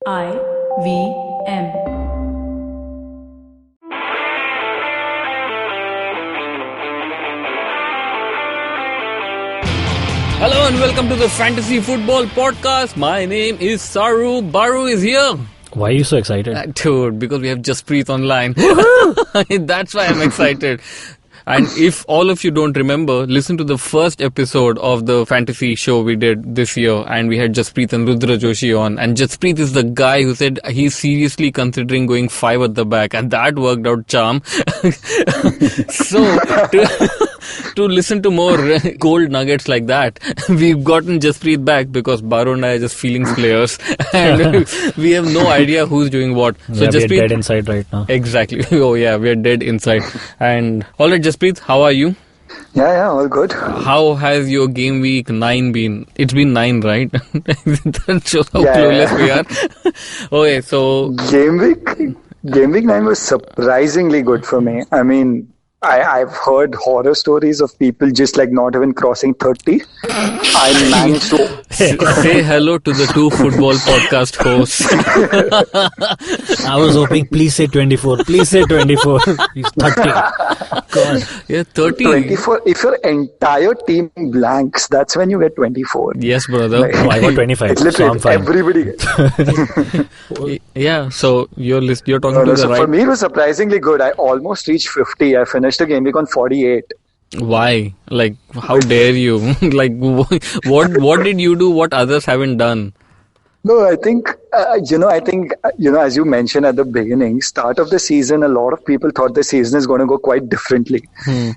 IVM. Hello and welcome to the Fantasy Football Podcast. My name is Saru. Baru is here. Why are you so excited? Dude, because we have Jaspreet online. That's why I'm excited. And if all of you don't remember, listen to the first episode of the fantasy show we did this year, and we had Jaspreet and Rudra Joshi on. And Jaspreet is the guy who said he's seriously considering going 5 at the back, and that worked out charm. So, to listen to more gold nuggets like that, we've gotten Jaspreet back because Baru and I are just feelings players, and we have no idea who's doing what. So Jaspreet, we're dead inside right now. Exactly. Oh yeah, we're dead inside. And alright, Jaspreet, how are you? Yeah, all good. How has your game week 9 been? It's been 9, right? That shows how clueless we are. Okay, so game week 9 was surprisingly good for me. I mean, I've heard horror stories of people just like not even crossing 30. I managed to say hello to the two football podcast hosts. I was hoping, please say 24. Please say 24. He's 30. God. Yeah, 30. 24. If your entire team blanks, that's when you get 24. Yes, brother. Like, I got 25. It's literally so everybody. Yeah, so you're talking to the so right. For me, it was surprisingly good. I almost reached 50. I finished the game week on 48. Why? Like, how dare you? Like, what did you do what others haven't done? No, I think, as you mentioned at the beginning, start of the season, a lot of people thought the season is going to go quite differently.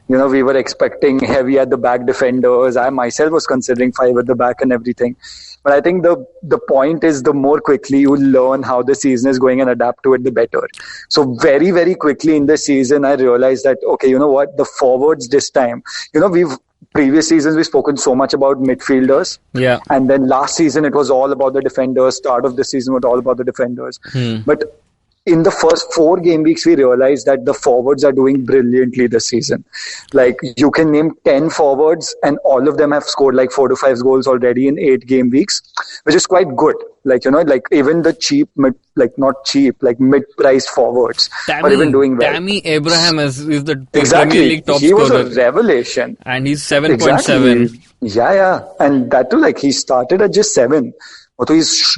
We were expecting heavy at the back defenders. I myself was considering 5 at the back and everything. But I think the point is the more quickly you learn how the season is going and adapt to it, the better. So very, very quickly in the season, I realized that, okay, you know what, the forwards this time, previous seasons we've spoken so much about midfielders. Yeah. And then last season it was all about the defenders. Start of the season was all about the defenders. But in the first 4 game weeks, we realized that the forwards are doing brilliantly this season. Like, you can name 10 forwards and all of them have scored like 4 to 5 goals already in 8 game weeks, which is quite good. Like, even the mid-priced forwards are even doing well. Tamy Abraham is the Exactly. Premier League top he scorer. was a revelation. And he's 7.7. Exactly. Yeah. And that too, like, he started at just 7. So he's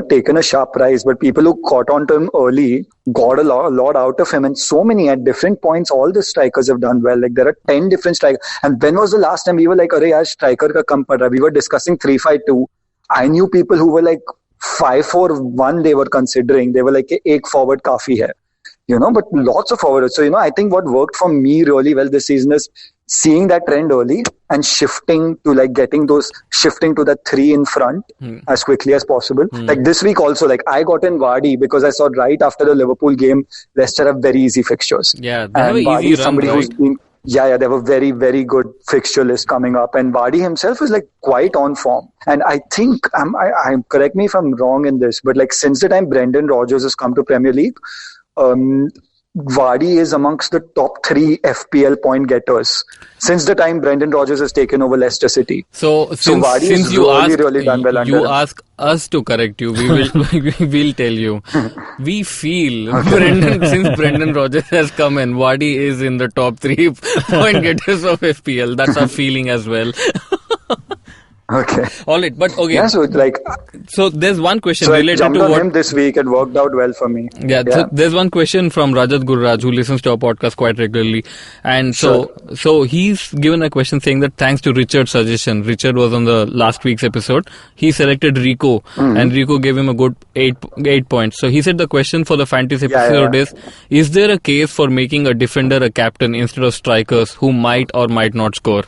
taken a sharp rise, but people who caught on to him early got a lot out of him, and so many at different points. All the strikers have done well. Like, there are 10 different strikers. And when was the last time we were like, "Arey yaar, striker ka kam pad raha?" We were discussing 3-5-2. I knew people who were like 5-4-1. They were considering. They were like, "Ek forward kafi hai." But lots of forwards. So, I think what worked for me really well this season is seeing that trend early and shifting to the 3 in front as quickly as possible. Like this week also, like I got in Vardy because I saw right after the Liverpool game, Leicester have very easy fixtures. Yeah, they have an easy run, somebody right? who's been, they have a very, very good fixture list coming up. And Vardy himself is like quite on form. And I think, I'm correct me if I'm wrong in this, but like since the time Brendan Rodgers has come to Premier League, Vardy is amongst the top 3 FPL point getters since the time Brendan Rodgers has taken over Leicester City. So Vardy since you really done well under you him. ask us to correct you, we will tell you. We feel since Brendan Rodgers has come in, Vardy is in the top 3 point getters of FPL. That's our feeling as well. Okay. All right, but okay. Yeah, so there's one question I related jumped to on what him this week. It worked out well for me. Yeah, so there's one question from Rajat Gurraj, who listens to our podcast quite regularly, and so he's given a question saying that thanks to Richard's suggestion, Richard was on the last week's episode. He selected Rico, and Rico gave him a good 8 points. So he said the question for the fantasy episode is there a case for making a defender a captain instead of strikers who might or might not score?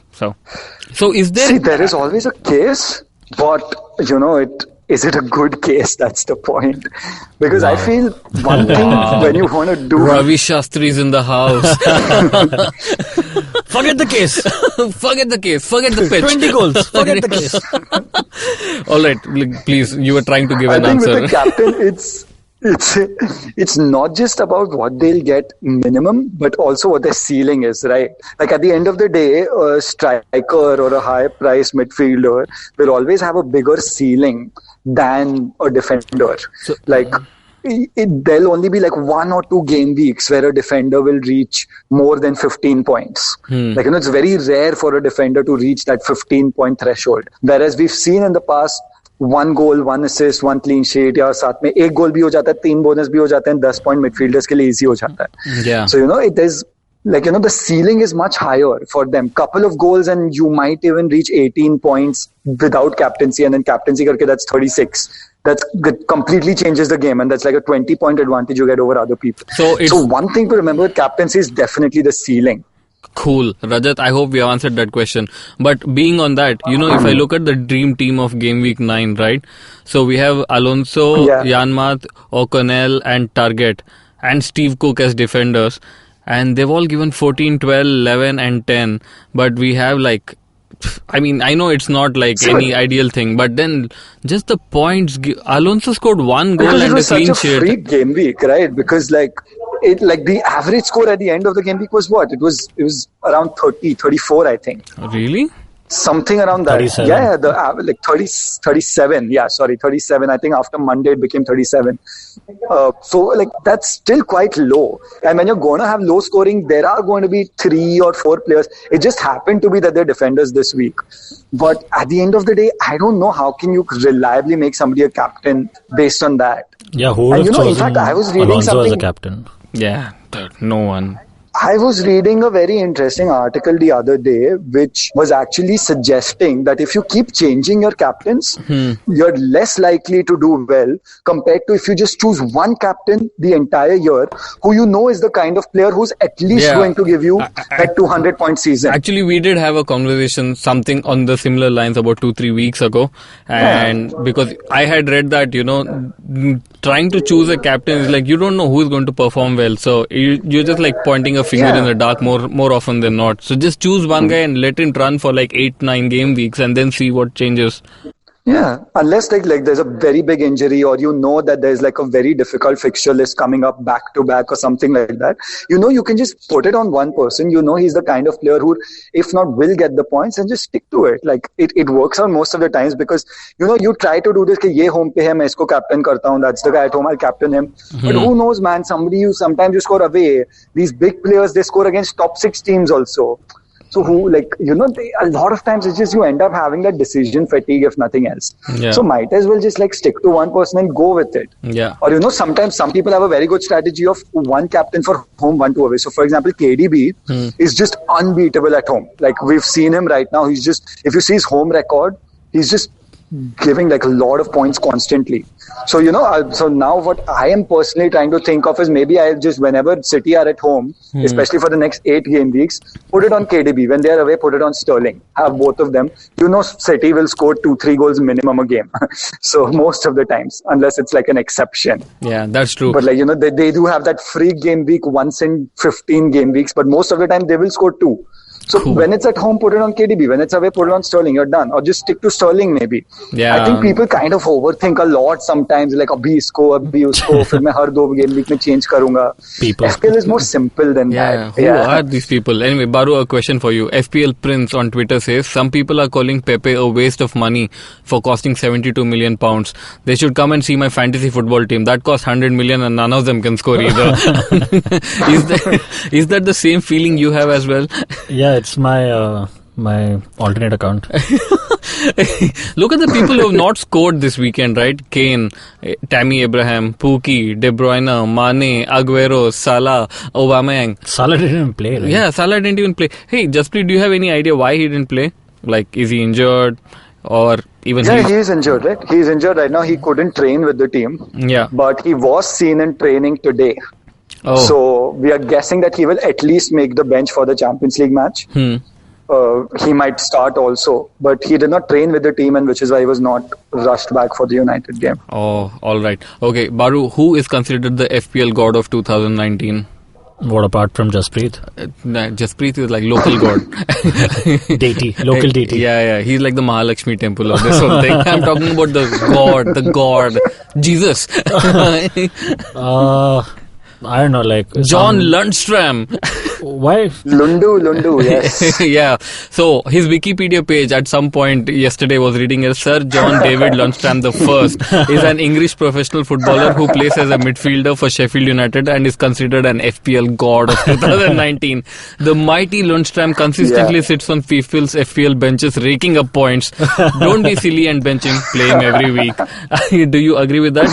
So is there? See, there is always a case, but is it a good case? That's the point. Because I feel one thing when you want to do... Ravi Shastri's in the house. Forget the case. Forget the case. Forget the pitch. 20 goals. Forget the case. All right. Please, you were trying to give an I think answer. with the captain, it's not just about what they'll get minimum, but also what their ceiling is, right? Like at the end of the day, a striker or a high-priced midfielder will always have a bigger ceiling than a defender. So, There'll only be like 1 or 2 game weeks where a defender will reach more than 15 points. Like, it's very rare for a defender to reach that 15-point threshold. Whereas we've seen in the past, 1 goal, 1 assist, 1 clean sheet, या साथ में 1 goal भी हो जाता है, 3 bonus भी हो जाते हैं, 10 point midfielders के लिए easy हो जाता है. Yeah. So, it is like, the ceiling is much higher for them. Couple of goals and you might even reach 18 points without captaincy, and then captaincy karke that's 36. That completely changes the game, and that's like a 20-point advantage you get over other people. So one thing to remember with captaincy is definitely the ceiling. Cool. Rajat, I hope we have answered that question. But being on that, if I look at the dream team of game week 9, right? So we have Alonso, Janmaat, O'Connell and Target and Steve Cook as defenders. And they've all given 14, 12, 11 and 10. But we have I know it's not like any ideal thing, but then just the points. Alonso scored 1 goal and a clean sheet. It was such a freak game week, right? Because the average score at the end of the game week was what? It was around 30, 34, I think. Really? Something around that. 37. Yeah, 37. Yeah, sorry, 37. I think after Monday it became 37. So that's still quite low. And when you're going to have low scoring, there are going to be 3 or 4 players. It just happened to be that they're defenders this week. But at the end of the day, I don't know how can you reliably make somebody a captain based on that. Yeah, who would have chosen in fact, I was reading Alonso something as a captain? Yeah, no one. I was reading a very interesting article the other day, which was actually suggesting that if you keep changing your captains, you're less likely to do well compared to if you just choose one captain the entire year, who is the kind of player who's at least going to give you that 200-point season. Actually, we did have a conversation, something on the similar lines about 2-3 weeks ago. And because I had read that, trying to choose a captain is like, you don't know who's going to perform well. So you're just like pointing a finger in the dark more often than not. So just choose one guy and let him run for 8-9 game weeks and then see what changes. Yeah, unless there's a very big injury, or that there's a very difficult fixture list coming up back to back or something like that. You can just put it on one person. He's the kind of player who, if not will get the points, and just stick to it. It works out most of the times because you try to do this. Ki ye home pe hai, main isko captain karta hun. That's the guy at home. I'll captain him. But who knows, man? Sometimes you score away. These big players, they score against top 6 teams also. So a lot of times it's just you end up having that decision fatigue if nothing else. Yeah. So might as well just stick to one person and go with it. Yeah. Or sometimes some people have a very good strategy of one captain for home, 1 to away. So for example, KDB is just unbeatable at home. We've seen him right now. He's just, if you see his home record, he's just giving a lot of points constantly. So so now what I am personally trying to think of is maybe I'll just, whenever City are at home, especially for the next 8 game weeks, put it on KDB. When they're away, put it on Sterling. Have both of them. City will score 2-3 goals minimum a game. So most of the times, unless it's an exception. Yeah, that's true. But they do have that free game week once in 15 game weeks, but most of the time they will score 2. So when it's at home, put it on KDB. When it's away, put it on Sterling. You're done. Or just stick to Sterling maybe. Yeah. I think people kind of overthink a lot sometimes. Abhi usko, फिर मैं हर 2 game week में change करूँगा. FPL is more simple than that. Who are these people? Anyway, Baru, a question for you. FPL Prince on Twitter says, some people are calling Pepe a waste of money for costing 72 million pounds. They should come and see my fantasy football team. That costs 100 million and none of them can score either. Is that the same feeling you have as well? Yeah, it's my alternate account. Look at the people who have not scored this weekend, right? Kane, Tamy Abraham, Pukki, De Bruyne, Mane, Aguero, Salah, Aubameyang. Salah didn't even play, right? Yeah, Salah didn't even play. Hey, Jaspreet, do you have any idea why he didn't play? Is he injured? Or even he is injured, right? He's injured right now. He couldn't train with the team. Yeah. But he was seen in training today. Oh. So we are guessing that he will at least make the bench for the Champions League match. He might start also, but he did not train with the team, and which is why he was not rushed back for the United game. Oh, all right. Okay, Baru, who is considered the FPL god of 2019? What apart from Jaspreet? Jaspreet is local god. Deity, local deity. Yeah. He's like the Mahalakshmi temple of this whole thing. I'm talking about the god, Jesus. I don't know, like John Lundstram. Why? Lundu, yes. Yeah. So his Wikipedia page at some point yesterday was reading as Sir John David Lundstram the First is an English professional footballer who plays as a midfielder for Sheffield United and is considered an FPL god of 2019. The mighty Lundstram consistently sits on people's FPL benches raking up points. Don't be silly and bench him. Play him every week. Do you agree with that?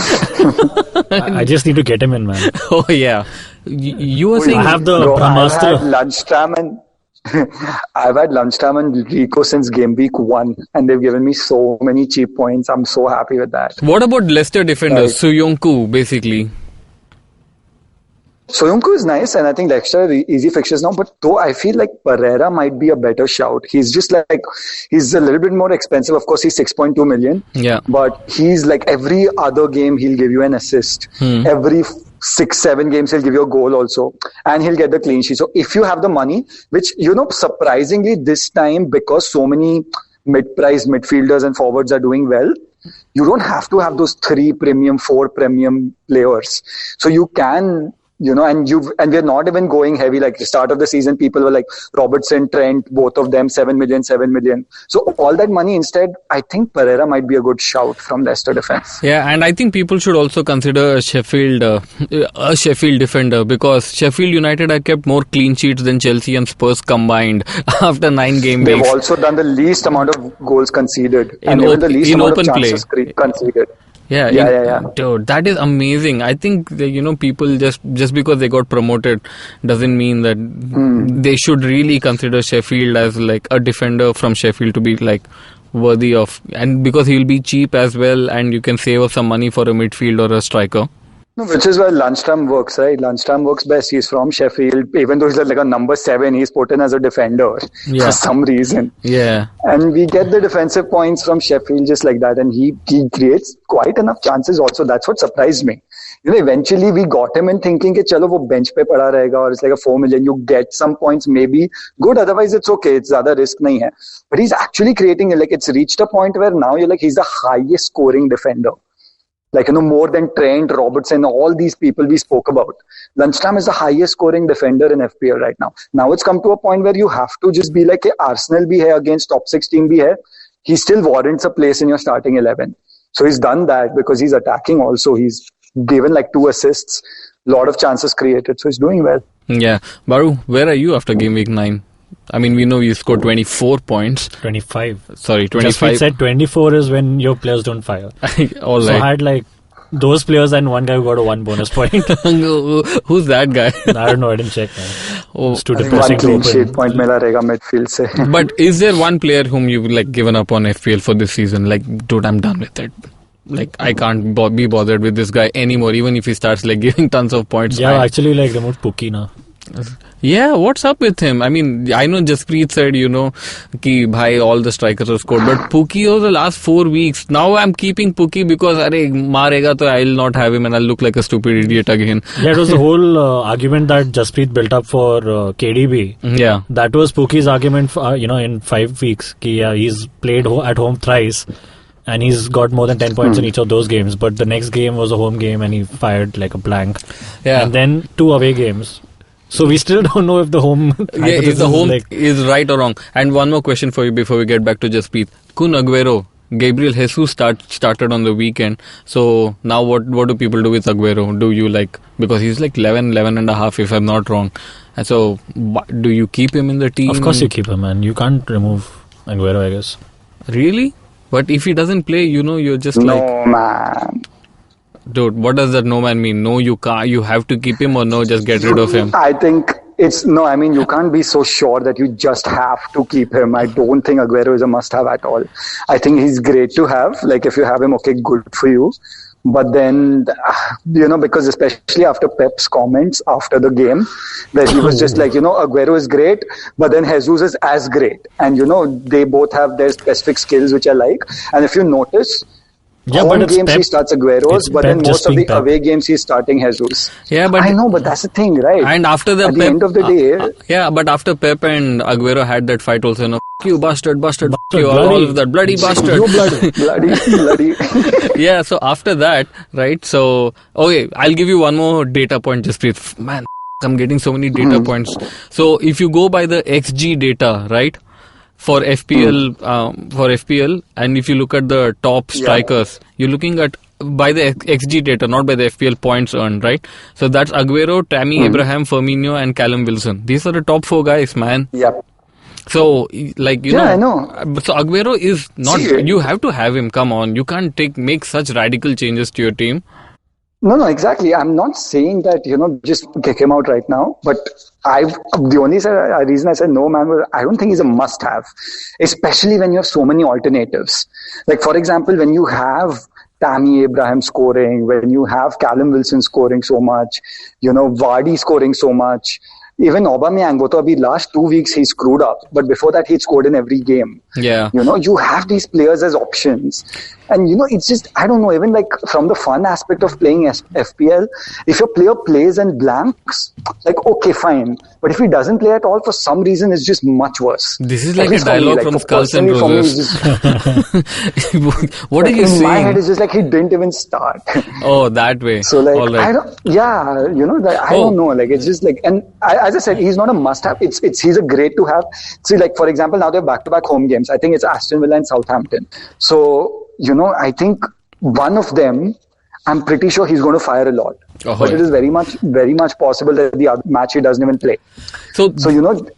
I just need to get him in, man. Oh yeah. You were saying I have the I've Brahmastra. had Lundstram and I've had Lundstram and Rico since game week 1, and they've given me so many cheap points. I'm so happy with that. What about Leicester defenders? Soyuncu, basically. Soyuncu is nice, and I think Leicester are easy fixtures now. But though I feel like Pereira might be a better shout. He's just like, he's a little bit more expensive. Of course, he's 6.2 million. Yeah. But he's like every other game, he'll give you an assist. Every 6-7 games, he'll give you a goal also. And he'll get the clean sheet. So if you have the money, which, surprisingly this time, because so many mid-priced midfielders and forwards are doing well, you don't have to have those 3 premium, 4 premium players. So you can... and we're not even going heavy. Like the start of the season, people were like Robertson, Trent, both of them 7 million. So all that money instead, I think Pereira might be a good shout from Leicester defense. Yeah, and I think people should also consider a Sheffield defender, because Sheffield United have kept more clean sheets than Chelsea and Spurs combined after 9 game weeks. They've also done the least amount of goals conceded and even the least amount of chances conceded. Yeah. Dude, that is amazing. I think that, people just because they got promoted doesn't mean that they should really consider Sheffield as like a defender from Sheffield to be like worthy of, and because he'll be cheap as well, and you can save up some money for a midfield or a striker. No, which is why Lundstram works, right? Lundstram works best. He's from Sheffield. Even though he's like a number 7, he's put in as a defender for some reason. Yeah. And we get the defensive points from Sheffield just like that. And he creates quite enough chances also. That's what surprised me. Eventually we got him in thinking that chalo wo bench pe pada rahega, or it's like a 4 million. You get some points, maybe good. Otherwise it's okay. It's zyada risk nahi hai. But he's actually creating, like it's reached a point where now you're like, he's the highest scoring defender. Like, more than Trent, Robertson, all these people we spoke about. Lundstram is the highest scoring defender in FPL right now. Now it's come to a point where you have to just be like, Arsenal bhi hai against top 6 team bhi hai. He still warrants a place in your starting 11. So he's done that because he's attacking also. He's given like 2 assists, lot of chances created. So he's doing well. Yeah. Baru, where are you after game week 9? I mean, we know you scored 24 points. 25. Sorry, 25. Jaspreet said 24 is when your players don't fire. All right. So I had like those players and one guy who got a 1 bonus point. Who's that guy? I don't know. I didn't check. It's too One depressing to clean open. sheet point mila rahega midfield se. But is there one player whom you've like given up on FPL for this season? Like, dude, I'm done with it. Like, I can't be bothered with this guy anymore, even if he starts like giving tons of points. Yeah, I actually like removed Pukki now. Yeah, what's up with him? I mean, I know Jaspreet said, ki bhai, all the strikers are scored, but Pukki over the last 4 weeks, now I'm keeping Pukki because marega to I'll not have him and I'll look like a stupid idiot again. Yeah, it was the whole argument that Jaspreet built up for KDB. Yeah. That was Pukki's argument, in 5 weeks. He's played at home thrice. And he's got more than 10 points in each of those games. But the next game was a home game and he fired like a blank. Yeah. And then 2 away games. So we still don't know if the home if the home is right or wrong. And one more question for you before we get back to Jaspreet. Kun Aguero, Gabriel Jesus started on the weekend. So now what do people do with Aguero? Do you because he's like 11 and a half if I'm not wrong. And so do you keep him in the team? Of course you keep him, man. You can't remove Aguero, I guess. Really? But if he doesn't play, you're just No, man. Dude, what does that no man mean? No, you can't. You have to keep him, or no, just get rid of him. I think you can't be so sure that you just have to keep him. I don't think Aguero is a must-have at all. I think he's great to have. Like, if you have him, okay, good for you. But then, because especially after Pep's comments after the game, where he was just like, Aguero is great, but then Jesus is as great. And, they both have their specific skills, which I like. And if you notice, home games he starts Aguero's, but then most of the away games he's starting Jesus. Yeah, but I know, but that's the thing, right? And after at the end of the day, but after Pep and Aguero had that fight also, you bastard, you, all of that, bloody bastard. You bloody. bloody. Yeah, so after that, right, so, okay, I'll give you one more data point, Jaspreet. Man, I'm getting so many data points. So if you go by the XG data, right, for FPL, and if you look at the top strikers, you're looking at by the XG data, not by the FPL points earned, right? So that's Aguero, Tamy Abraham, Firmino, and Callum Wilson. These are the top 4 guys, man. Yep. So, like, you know, I know. So Aguero is not, you have to have him, come on. You can't make such radical changes to your team. No, exactly. I'm not saying that, just kick him out right now. But the only reason I said no, man, was I don't think he's a must-have. Especially when you have so many alternatives. Like, for example, when you have Tamy Abraham scoring, when you have Callum Wilson scoring so much, Vardy scoring so much. Even Aubameyang, last 2 weeks he screwed up, but before that he'd scored in every game. Yeah. You have these players as options. And it's just, I don't know, even like from the fun aspect of playing FPL, if your player plays and blanks, like, okay, fine. But if he doesn't play at all, for some reason, it's just much worse. This is like a dialogue from Skulls and Roses. What are you saying? In my head, it's just like he didn't even start. Oh, that way. So like, right. I don't know, like, it's just like, and as I said, he's not a must-have. He's a great to have. See, like, for example, now they're back-to-back home games. I think it's Aston Villa and Southampton. So, I think one of them, I'm pretty sure he's going to fire a lot. But it is very much possible that the other match he doesn't even play. So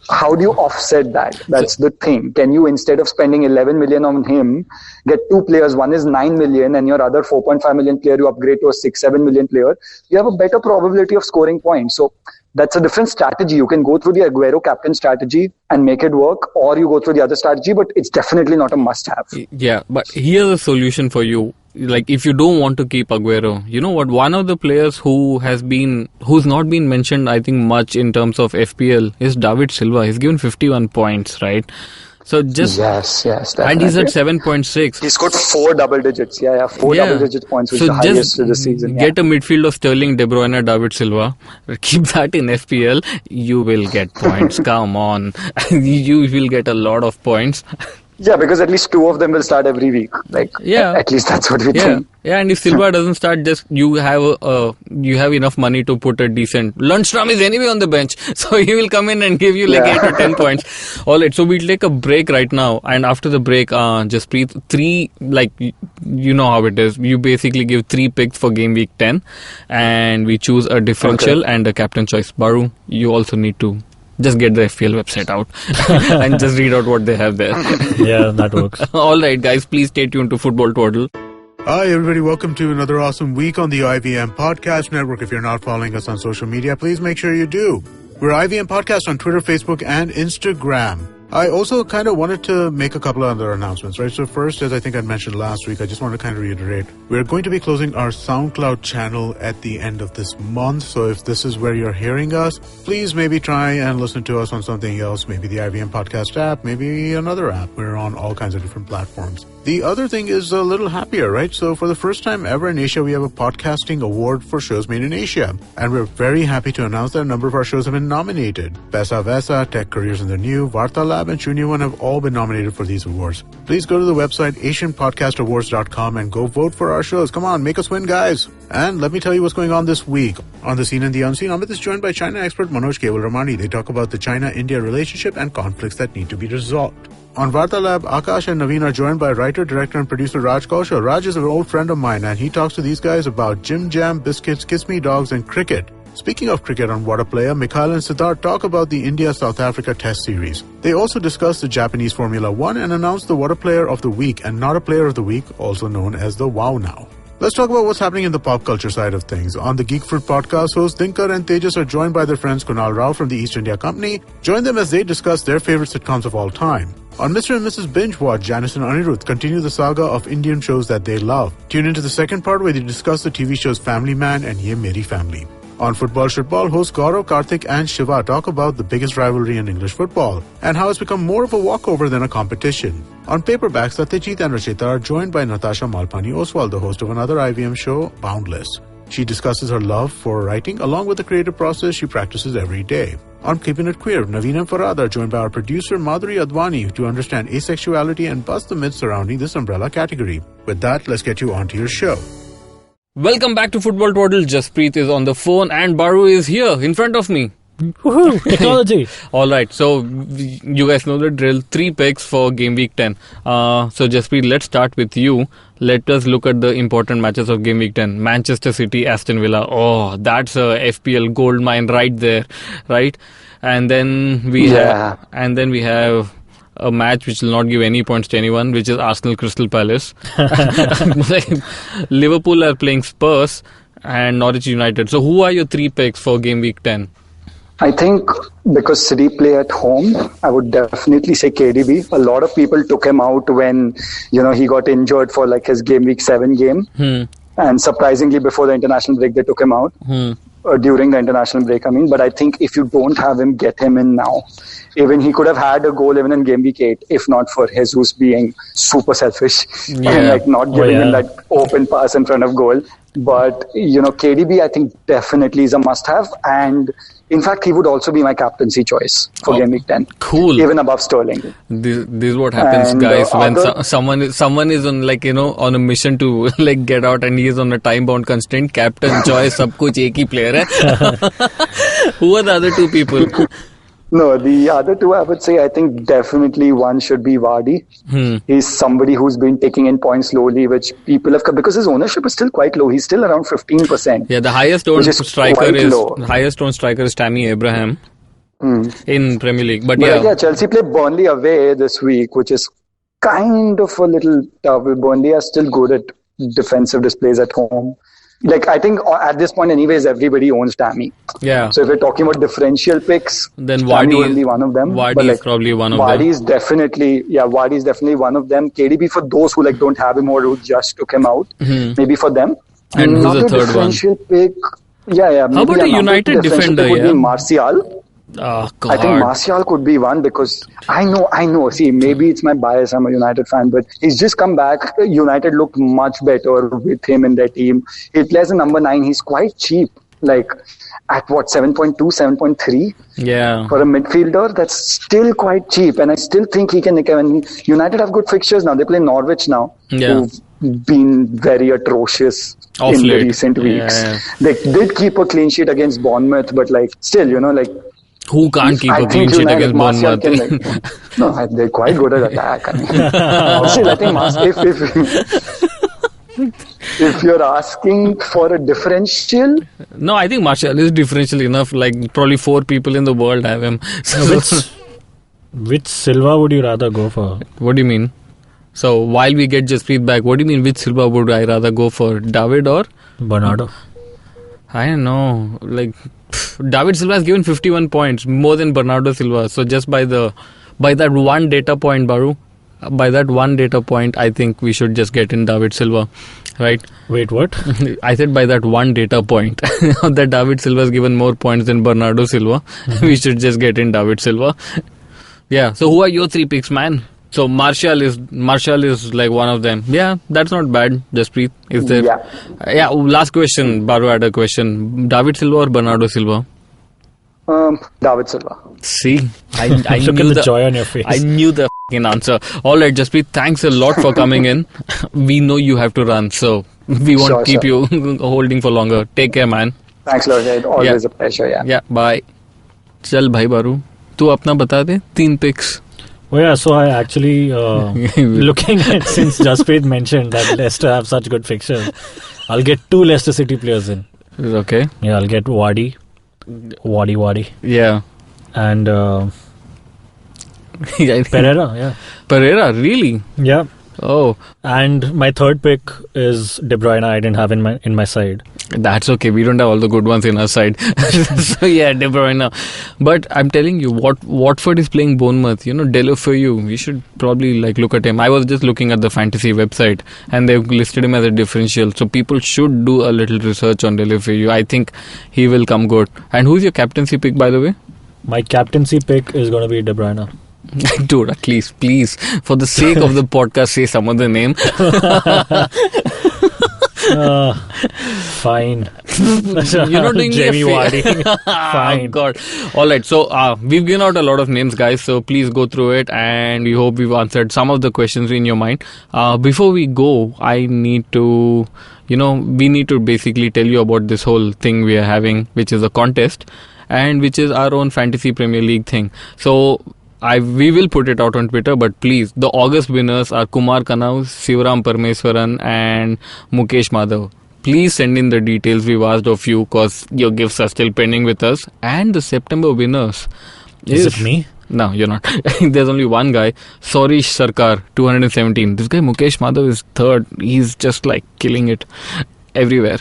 how do you offset that? That's the thing. Can you, instead of spending 11 million on him, get 2 players? One is 9 million and your other 4.5 million player, you upgrade to a 6-7 million player. You have a better probability of scoring points. So that's a different strategy. You can go through the Aguero captain strategy and make it work, or you go through the other strategy, but it's definitely not a must-have. Yeah, but here's a solution for you. Like, if you don't want to keep Aguero, you know what? One of the players who's not been mentioned, I think, much in terms of FPL is David Silva. He's given 51 points, right? So just yes, definitely. And he's at 7.6. He scored 4 double digits. Yeah, 4 double digit points, which is the highest of the season. Get a midfield of Sterling, De Bruyne, David Silva. Keep that in FPL. You will get points. Come on, you will get a lot of points. Yeah, because at least 2 of them will start every week. At least that's what we think. Yeah, and if Silva doesn't start, just you have enough money to put a decent. Lundstram is anyway on the bench, so he will come in and give you 8 or 10 points. All right, so we'll take a break right now, and after the break, Jaspreet, 3, you know how it is. You basically give 3 picks for game week 10, and we choose a differential and a captain choice. Baru, you also need to just get the FPL website out and just read out what they have there. Yeah, that works. All right, guys, please stay tuned to Football Twaddle. Hi, everybody. Welcome to another awesome week on the IVM Podcast Network. If you're not following us on social media, please make sure you do. We're IVM Podcast on Twitter, Facebook, and Instagram. I also kind of wanted to make a couple of other announcements, right? So first, as I think I mentioned last week, I just want to kind of reiterate, we're going to be closing our SoundCloud channel at the end of this month. So if this is where you're hearing us, please maybe try and listen to us on something else, maybe the IVM Podcast app, maybe another app. We're on all kinds of different platforms. The other thing is a little happier, right? So for the first time ever in Asia, we have a podcasting award for shows made in Asia. And we're very happy to announce that a number of our shows have been nominated. Pesa Vesa, Tech Careers in the New, Vartalab, and Junior One have all been nominated for these awards. Please go to the website asianpodcastawards.com and go vote for our shows. Come on, make us win, guys. And let me tell you what's going on this week. On The Scene and the Unseen, Amit is joined by China expert Manoj Kevalramani. They talk about the China-India relationship and conflicts that need to be resolved. On Vartalab, Akash and Naveen are joined by writer, director, and producer Raj Kaushal. Raj is an old friend of mine, and he talks to these guys about Jim Jam, biscuits, kiss me dogs, and cricket. Speaking of cricket on What a Player, Mikhail and Siddharth talk about the India-South Africa Test Series. They also discuss the Japanese Formula 1 and announce the What a Player of the Week and Not a Player of the Week, also known as the Wow Now. Let's talk about what's happening in the pop culture side of things. On the Geek Fruit podcast, hosts Dinkar and Tejas are joined by their friends Kunal Rao from the East India Company. Join them as they discuss their favorite sitcoms of all time. On Mr. and Mrs. Binge Watch, Janice and Anirudh continue the saga of Indian shows that they love. Tune into the second part where they discuss the TV shows Family Man and Ye Meri Family. On Football Shitball, hosts Gaurav, Karthik and Shiva talk about the biggest rivalry in English football and how it's become more of a walkover than a competition. On Paperbacks, Satyajit and Rachita are joined by Natasha Malpani Oswal, the host of another IVM show, Boundless. She discusses her love for writing along with the creative process she practices every day. On Keeping It Queer, Naveen and Farhad are joined by our producer Madhuri Advani to understand asexuality and bust the myths surrounding this umbrella category. With that, let's get you onto your show. Welcome back to Football Twaddle. Jaspreet is on the phone and Baru is here in front of me. Woohoo! Technology. All right, so you guys know the drill. 3 picks for game week 10. So Jaspreet, let's start with you. Let us look at the important matches of game week 10. Manchester City, Aston Villa. Oh, that's a FPL gold mine right there, right? And then we have a match which will not give any points to anyone, which is Arsenal Crystal Palace. Liverpool are playing Spurs and Norwich United. So who are your 3 picks for game week 10? I think because City play at home, I would definitely say KDB. A lot of people took him out when, he got injured for like his game week 7 game. And surprisingly, before the international break, they took him out. During the international break, But I think if you don't have him, get him in now. Even he could have had a goal even in game week 8, if not for Jesus being super selfish and like not giving him that open pass in front of goal. But, KDB, I think definitely is a must-have. And in fact, he would also be my captaincy choice for game week 10. Cool. Even above Sterling. This is what happens, guys, when someone is on on a mission to get out and he is on a time-bound constraint. Captain choice, sab kuch ek hi player hai. Who are the other 2 people? No, the other 2, I would say, I think definitely one should be Vardy. He's somebody who's been taking in points slowly, which people have, because his ownership is still quite low. He's still around 15%. Yeah, the highest owned striker is Tamy Abraham in Premier League. But Chelsea play Burnley away this week, which is kind of a little tough. Burnley are still good at defensive displays at home. I think at this point, anyways, everybody owns Tammy. Yeah. So if we're talking about differential picks, then Vardy will be one of them. Vardy is probably one of them. Vardy is definitely one of them. KDB for those who don't have him or who just took him out, maybe for them. And who's the third differential pick? Yeah. How about a United defender? Would be Martial. Oh, God. I think Martial could be one because I know. See, maybe it's my bias. I'm a United fan, but he's just come back. United looked much better with him in their team. He plays a number 9. He's quite cheap. At what, 7.2, 7.3? Yeah. For a midfielder, that's still quite cheap. And I still think he can. United have good fixtures now. They play Norwich now. Yeah. Who've been very atrocious in the recent weeks. Yeah. They did keep a clean sheet against Bournemouth, but still, who can't keep a clean sheet against Bournemouth? No, they're quite good at attack. Still, I think if you're asking for a differential, no, I think Martial is differential enough. Probably 4 people in the world have him. So which Silva would you rather go for? What do you mean? So while we get Jaspreet back, what do you mean? Which Silva would I rather go for? David or Bernardo? I don't know. David Silva has given 51 points, more than Bernardo Silva. So just by that one data point, Baru, I think we should just get in David Silva, right? Wait, what? I said by that one data point that David Silva has given more points than Bernardo Silva. We should just get in David Silva. Yeah. So who are your 3 picks, man? So Martial is one of them. Yeah, that's not bad. Jaspreet, is there? Yeah. Last question. Baru had a question. David Silva or Bernardo Silva? David Silva. See, I look knew at the joy on your face. I knew the answer. All right, Jaspreet, thanks a lot for coming in. We know you have to run, so we won't keep you holding for longer. Take care, man. Thanks, Lord. Always a pleasure. Yeah. Bye. चल भाई बारू, तू अपना बता दे 3 picks. Oh yeah, so I actually looking at, since Jaspreet mentioned that Leicester have such good fixtures, I'll get 2 Leicester City players in. Okay. Yeah, I'll get Wadi. Yeah. And Pereira. Yeah. Pereira, really? Yeah. Oh. And my 3rd pick is De Bruyne. I didn't have in my side. That's okay. We don't have all the good ones in our side. So yeah, De Bruyne. But I'm telling you, Watford is playing Bournemouth. Deulofeu. You should probably look at him. I was just looking at the fantasy website and they've listed him as a differential. So people should do a little research on Deulofeu. I think he will come good. And who's your captaincy pick, by the way? My captaincy pick is going to be De Bruyne. Dude, at least, please, for the sake of the podcast, say some other name. Fine. You're not doing Jamie me a Vardy. Fine. Oh God. All right. So we've given out a lot of names, guys. So please go through it, and we hope we've answered some of the questions in your mind. Before we go, I need to, we need to basically tell you about this whole thing we are having, which is a contest, and which is our own Fantasy Premier League thing. So we will put it out on Twitter, but please, the August winners are Kumar Kanau, Sivaram Parmeswaran, and Mukesh Madhav. Please send in the details we've asked of you, because your gifts are still pending with us. And the September winners Is it me? No, you're not. There's only one guy, Sorish Sarkar, 217. This guy Mukesh Madhav is third. He's just like killing it everywhere,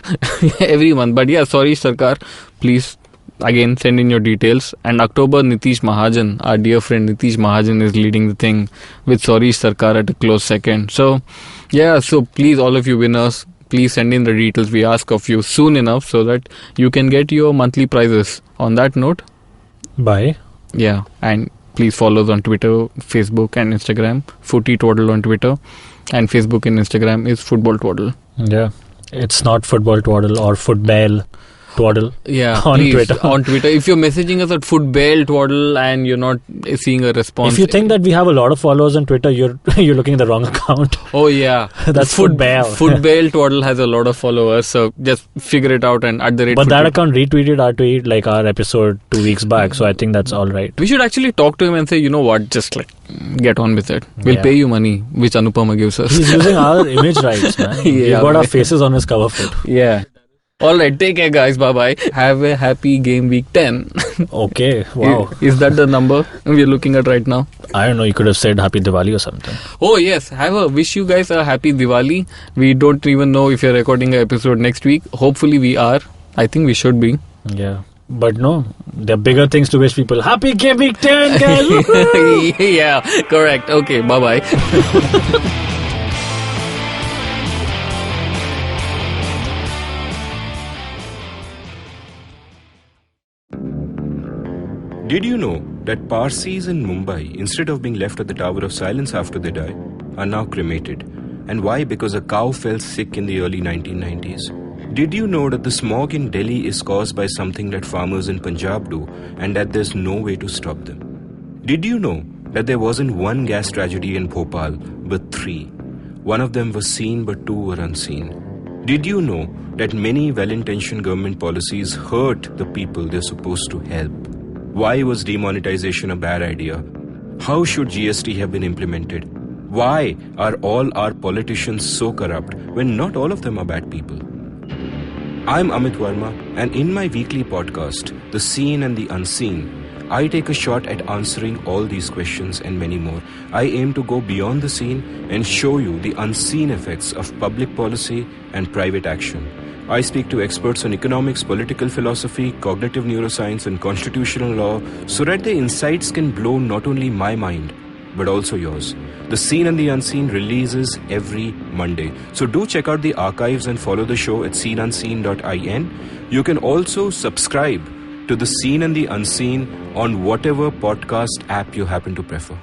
every month. But yeah, Sorish Sarkar, please again send in your details. And October, Nitish Mahajan, our dear friend Nitish Mahajan, is leading the thing with Sorish Sarkar at a close second. So yeah, so please, all of you winners, please send in the details we ask of you soon enough so that you can get your monthly prizes. On that note, Bye. yeah, and please follow us on Twitter, Facebook and Instagram. Footy Twaddle on Twitter, and Facebook and Instagram is Football Twaddle. Yeah. It's not Football Twaddle or Football Twaddle. Yeah, on please, Twitter. On Twitter. If you're messaging us at Football Twaddle and you're not seeing a response, If you think that we have a lot of followers on Twitter, you're looking at the wrong account. oh yeah, That's Football. Football Twaddle has a lot of followers, so just figure it out and at the rate. But that account retweeted our tweet, like our episode 2 weeks back, so I think that's all right. We should actually talk to him and say, you know what, just like get on with it. We'll Yeah. pay you money, which Anupama gives us. He's using our image rights, man. Yeah, We've got our man. faces on his cover photo. Yeah. All right, take care, guys. Bye-bye. Have a happy game week 10. Okay, wow. Is that the number we're looking at right now? I don't know, you could have said Happy Diwali or something. Oh, yes. Wish you guys a happy Diwali. We don't even know if you're recording an episode next week. Hopefully we are. I think we should be. Yeah. But no, there are bigger things to wish people. Happy Game Week 10, guys! Woohoo! Yeah, correct. Okay, bye-bye. Did you know that Parsis in Mumbai, instead of being left at the Tower of Silence after they die, are now cremated? And why? Because a cow fell sick in the early 1990s. Did you know that the smog in Delhi is caused by something that farmers in Punjab do and that there's no way to stop them? Did you know that there wasn't one gas tragedy in Bhopal, but 3? One of them was seen, but 2 were unseen. Did you know that many well-intentioned government policies hurt the people they're supposed to help? Why was demonetization a bad idea? How should GST have been implemented? Why are all our politicians so corrupt when not all of them are bad people? I'm Amit Verma, and in my weekly podcast, The Seen and the Unseen, I take a shot at answering all these questions and many more. I aim to go beyond the seen and show you the unseen effects of public policy and private action. I speak to experts on economics, political philosophy, cognitive neuroscience, and constitutional law so that their insights can blow not only my mind, but also yours. The Seen and the Unseen releases every Monday. So do check out the archives and follow the show at seenunseen.in. You can also subscribe to The Seen and the Unseen on whatever podcast app you happen to prefer.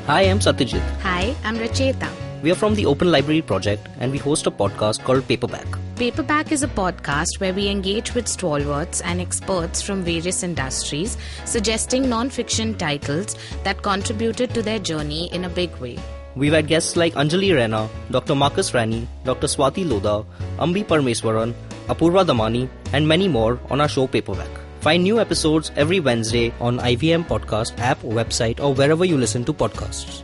Hi, I'm Satyajit. Hi, I'm Racheta. We are from the Open Library Project and we host a podcast called Paperback. Paperback is a podcast where we engage with stalwarts and experts from various industries, suggesting non-fiction titles that contributed to their journey in a big way. We've had guests like Anjali Raina, Dr. Marcus Rani, Dr. Swati Lodha, Ambi Parmeswaran, Apurva Damani, and many more on our show Paperback. Find new episodes every Wednesday on IVM Podcast app, website, or wherever you listen to podcasts.